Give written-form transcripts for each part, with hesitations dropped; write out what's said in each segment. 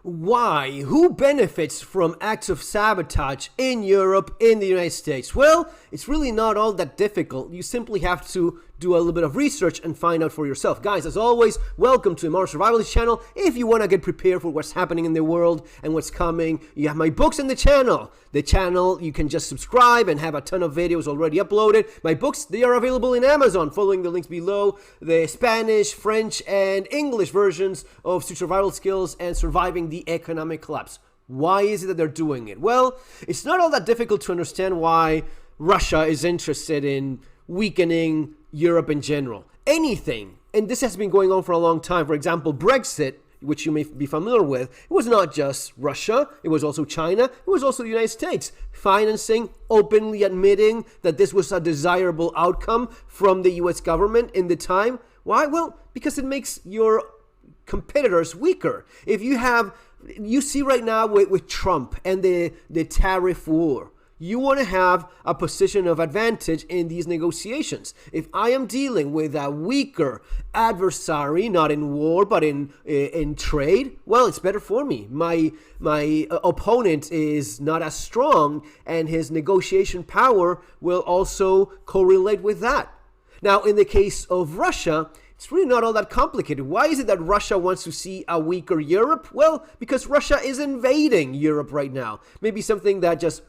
Why? Who benefits from acts of sabotage in Europe, in the United States? Well, it's really not all that difficult. You simply have to do a little bit of research and find out for yourself. Guys, as always, welcome to the Modern Survivalist channel. If you want to get prepared for what's happening in the world and what's coming, you have my books in the channel. The channel, you can just subscribe and have a ton of videos already uploaded. My books, they are available in Amazon, following the links below. The Spanish, French, and English versions of Survival Skills and Surviving the Economic Collapse. Why is it that they're doing it? Well, it's not all that difficult to understand why Russia is interested in weakening Europe in general. Anything, and this has been going on for a long time. For example, Brexit, which you may be familiar with, it was not just Russia, it was also China, it was also the United States, financing, openly admitting that this was a desirable outcome from the US government in the time. Why? Well, because it makes your competitors weaker. If you see right now with Trump and the tariff war, you want to have a position of advantage in these negotiations. If I am dealing with a weaker adversary, not in war, but in trade, well, it's better for me. My opponent is not as strong, and his negotiation power will also correlate with that. Now, in the case of Russia, it's really not all that complicated. Why is it that Russia wants to see a weaker Europe? Well, because Russia is invading Europe right now. Maybe something that just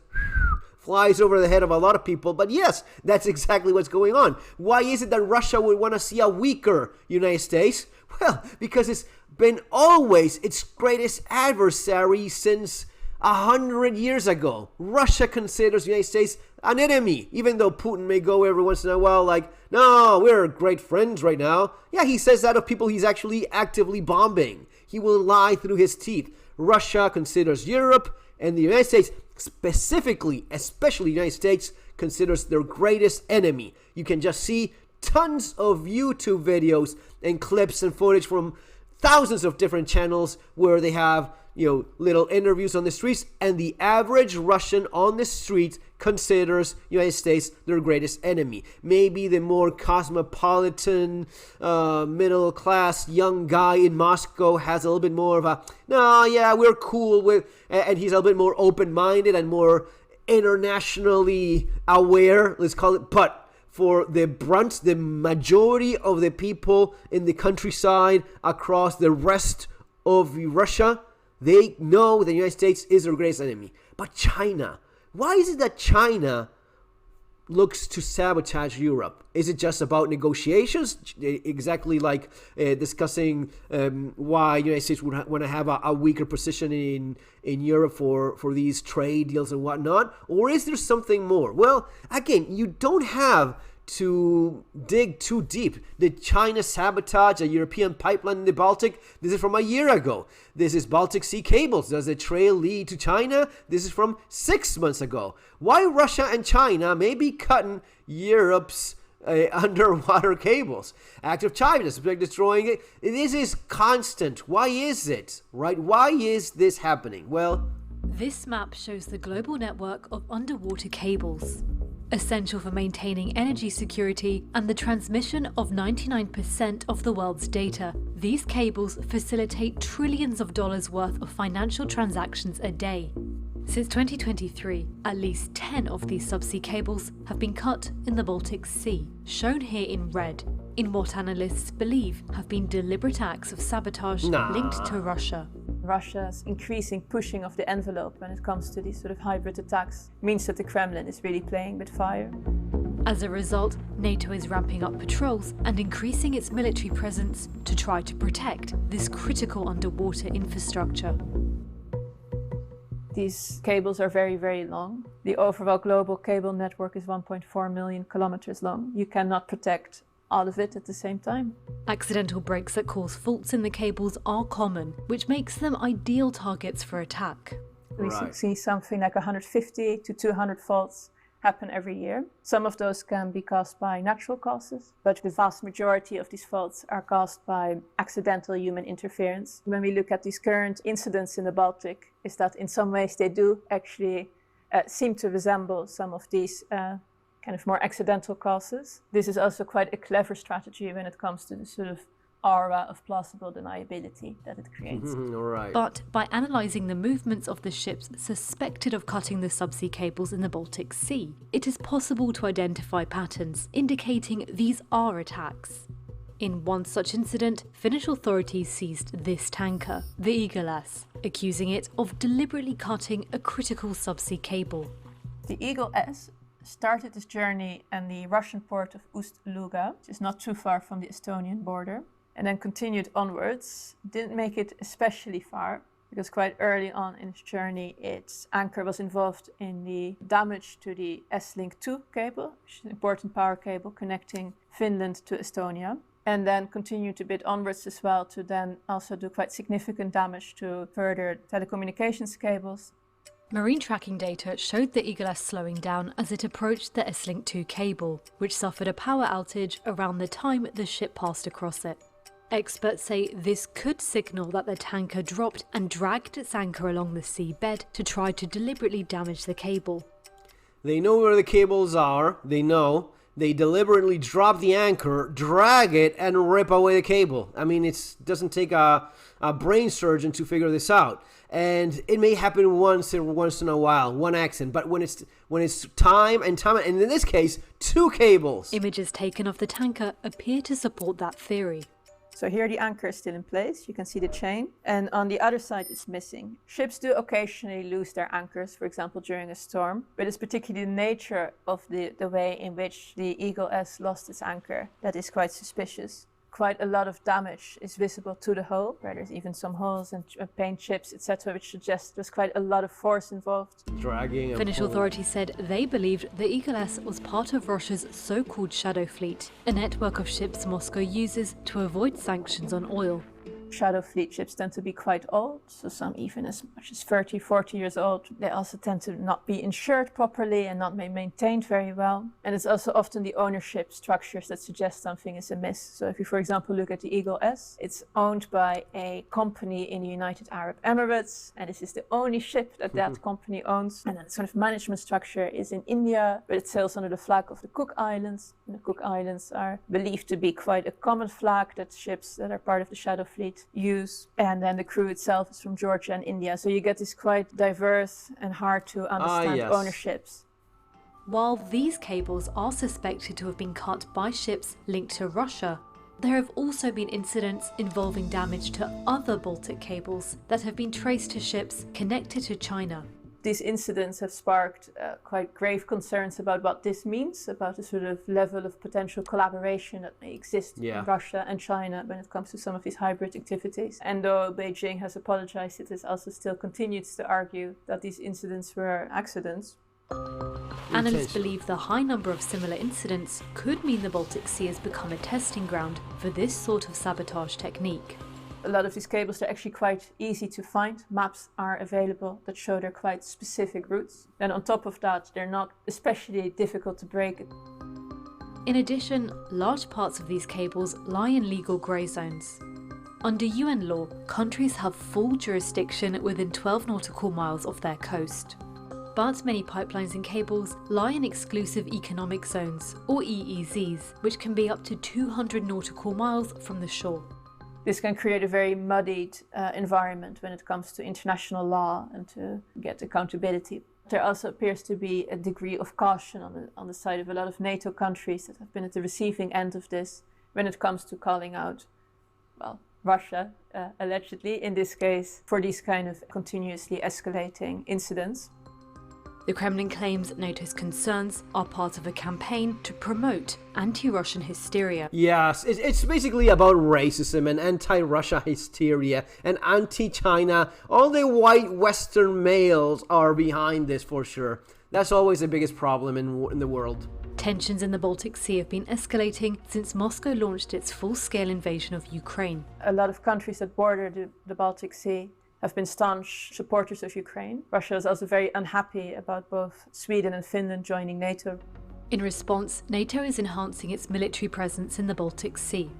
flies over the head of a lot of people, but yes, that's exactly what's going on. Why is it that Russia would want to see a weaker United States? Well, because it's been always its greatest adversary since 100 years ago. Russia considers the United States an enemy, even though Putin may go every once in a while like, no, we're great friends right now. Yeah, he says that of people he's actually actively bombing. He will lie through his teeth. Russia considers Europe and the United States, specifically, especially the United States, considers their greatest enemy. You can just see tons of YouTube videos and clips and footage from thousands of different channels where they have, little interviews on the streets, and the average Russian on the street considers United States their greatest enemy. Maybe the more cosmopolitan, middle class young guy in Moscow has a little bit more of a, no, yeah, we're cool with, and he's a little bit more open-minded and more internationally aware, let's call it. But for the brunt, the majority of the people in the countryside across the rest of Russia, they know the United States is their greatest enemy. But China, why is it that China looks to sabotage Europe? Is it just about negotiations? Exactly like discussing why the United States would want to have a weaker position in Europe for these trade deals and whatnot? Or is there something more? Well, again, you don't have to dig too deep. Did China sabotage a European pipeline in the Baltic? This is from a year ago. This is Baltic Sea cables. Does the trail lead to China? This is from 6 months ago. Why Russia and China may be cutting Europe's underwater cables? Act of China, destroying it. This is constant. Why is it? Right? Why is this happening? Well, this map shows the global network of underwater cables, essential for maintaining energy security and the transmission of 99% of the world's data. These cables facilitate trillions of dollars worth of financial transactions a day. Since 2023, at least 10 of these subsea cables have been cut in the Baltic Sea, shown here in red, in what analysts believe have been deliberate acts of sabotage linked to Russia. Russia's increasing pushing of the envelope when it comes to these sort of hybrid attacks means that the Kremlin is really playing with fire. As a result, NATO is ramping up patrols and increasing its military presence to try to protect this critical underwater infrastructure. These cables are very, very long. The overall global cable network is 1.4 million kilometers long. You cannot protect all of it at the same time. Accidental breaks that cause faults in the cables are common, which makes them ideal targets for attack. We see something like 150 to 200 faults happen every year. Some of those can be caused by natural causes, but the vast majority of these faults are caused by accidental human interference. When we look at these current incidents in the Baltic, is that in some ways they do actually seem to resemble some of these kind of more accidental causes. This is also quite a clever strategy when it comes to the sort of aura of plausible deniability that it creates. All right. But by analysing the movements of the ships suspected of cutting the subsea cables in the Baltic Sea, it is possible to identify patterns indicating these are attacks. In one such incident, Finnish authorities seized this tanker, the Eagle S, accusing it of deliberately cutting a critical subsea cable. The Eagle S started its journey in the Russian port of Ust-Luga, which is not too far from the Estonian border, and then continued onwards. Didn't make it especially far, because quite early on in its journey, its anchor was involved in the damage to the S-Link 2 cable, which is an important power cable connecting Finland to Estonia, and then continued a bit onwards as well to then also do quite significant damage to further telecommunications cables. Marine tracking data showed the Eagle S slowing down as it approached the S-Link 2 cable, which suffered a power outage around the time the ship passed across it. Experts say this could signal that the tanker dropped and dragged its anchor along the seabed to try to deliberately damage the cable. They know where the cables are, they deliberately drop the anchor, drag it, and rip away the cable. I mean, it doesn't take a brain surgeon to figure this out. And it may happen once in a while, one accident, but when it's time, and in this case, 2 cables. Images taken of the tanker appear to support that theory. So here the anchor is still in place, you can see the chain, and on the other side it's missing. Ships do occasionally lose their anchors, for example during a storm, but it's particularly the nature of the way in which the Eagle S lost its anchor that is quite suspicious. Quite a lot of damage is visible to the hull, where there's even some holes and paint chips, etc., which suggests there's quite a lot of force involved. Dragging and Finnish pulling. authorities said they believed the Eagle S was part of Russia's so-called shadow fleet, a network of ships Moscow uses to avoid sanctions on oil. Shadow fleet ships tend to be quite old, so some even as much as 30, 40 years old. They also tend to not be insured properly and not be maintained very well. And it's also often the ownership structures that suggest something is amiss. So if you, for example, look at the Eagle S, it's owned by a company in the United Arab Emirates, and this is the only ship that that company owns. And then the sort of management structure is in India, but it sails under the flag of the Cook Islands. And the Cook Islands are believed to be quite a common flag that ships that are part of the shadow fleet use, and then the crew itself is from Georgia and India, so you get this quite diverse and hard to understand ownerships. While these cables are suspected to have been cut by ships linked to Russia, there have also been incidents involving damage to other Baltic cables that have been traced to ships connected to China. These incidents have sparked quite grave concerns about what this means, about the sort of level of potential collaboration that may exist in Russia and China when it comes to some of these hybrid activities. And though Beijing has apologized, it has also still continued to argue that these incidents were accidents. Analysts believe the high number of similar incidents could mean the Baltic Sea has become a testing ground for this sort of sabotage technique. A lot of these cables are actually quite easy to find. Maps are available that show their quite specific routes. And on top of that, they're not especially difficult to break. In addition, large parts of these cables lie in legal grey zones. Under UN law, countries have full jurisdiction within 12 nautical miles of their coast. But many pipelines and cables lie in exclusive economic zones, or EEZs, which can be up to 200 nautical miles from the shore. This can create a very muddied environment when it comes to international law and to get accountability. There also appears to be a degree of caution on the side of a lot of NATO countries that have been at the receiving end of this when it comes to calling out, well, Russia, allegedly, in this case, for these kind of continuously escalating incidents. The Kremlin claims NATO's concerns are part of a campaign to promote anti-Russian hysteria. Yes, it's basically about racism and anti-Russia hysteria and anti-China. All the white Western males are behind this for sure. That's always the biggest problem in the world. Tensions in the Baltic Sea have been escalating since Moscow launched its full-scale invasion of Ukraine. A lot of countries that border the Baltic Sea have been staunch supporters of Ukraine. Russia is also very unhappy about both Sweden and Finland joining NATO. In response, NATO is enhancing its military presence in the Baltic Sea.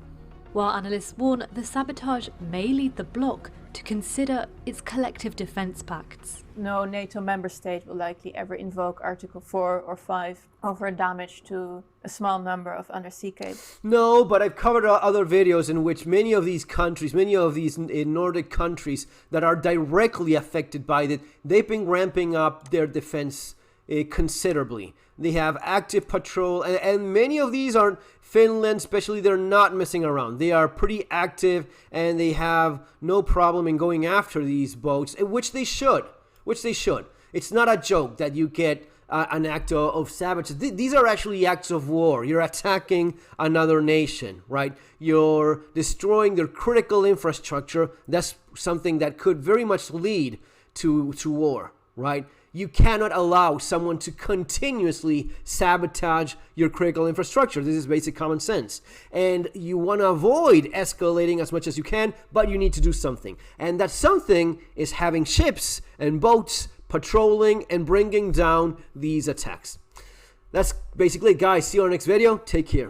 while analysts warn the sabotage may lead the bloc to consider its collective defense pacts. No NATO member state will likely ever invoke Article 4 or 5 over damage to a small number of undersea cables. No, but I've covered other videos in which many of these countries, many of these Nordic countries that are directly affected by it, they've been ramping up their defense considerably. They have active patrol, and many of these aren't. Finland especially, they're not messing around. They are pretty active, and they have no problem in going after these boats, which they should. It's not a joke that you get an act of sabotage. These are actually acts of war. You're attacking another nation, right? You're destroying their critical infrastructure. That's something that could very much lead to war, right? You cannot allow someone to continuously sabotage your critical infrastructure. This is basic common sense. And you want to avoid escalating as much as you can, but you need to do something. And that something is having ships and boats patrolling and bringing down these attacks. That's basically it, guys. See you on the next video. Take care.